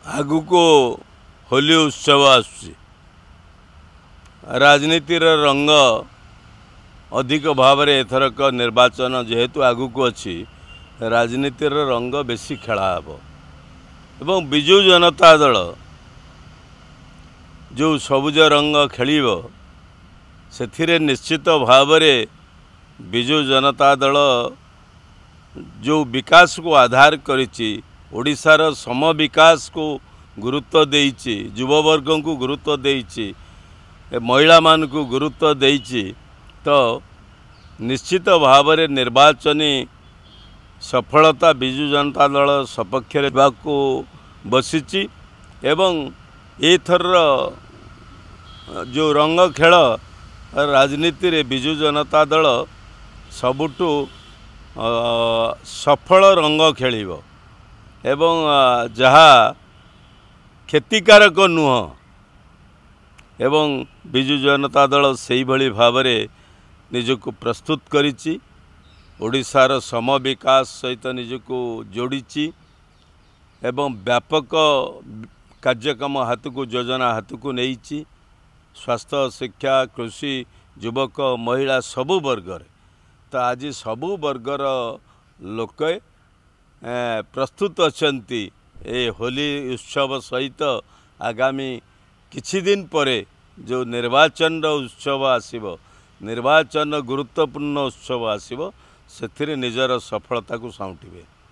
आगु को होली उत्सव आसुची राजनीतिर रंग अधिक भाव में एथरक निर्वाचन जेहेतु आगु को अच्छी राजनीतिर रंग बेसी खेलाब एवं बिजु जनता दल जो सबुज रंग खेलिब से निश्चित भाव में बिजु जनता दल जो विकास को आधार करिछि ओडिशार सम विकास को गुरुत्व देइछि युववर्ग को गुरुत्व देइछि महिला मान को गुरुत्व देइछि तो निश्चित भाव में निर्वाचनी सफलता बिजु जनता दल सपक्ष को बसिछि एवं एथर जो रंग खेल राजनीति रे बिजु जनता दल सबुठु सफल रंग खेलिब एवं जहा क्षतिकारक नुह एवं बिजु जनता दल से भली भाव में निजको प्रस्तुत करिछि ओडिशार सम विकास सहित निजको जोड़िछि एवं व्यापक कार्यक्रम हाथ को योजना हाथ को नहीं स्वास्थ्य शिक्षा कृषि युवक महिला सबु वर्गर तो आज सबु वर्गर लोक प्रस्तुत अछंती ए होली उत्सव सहित आगामी किछि दिन परे जो निर्वाचन उत्सव आसीबो निर्वाचन गुरुत्वपूर्ण उत्सव आसीबो सेथिरे निजर सफलता को साउंटिबे।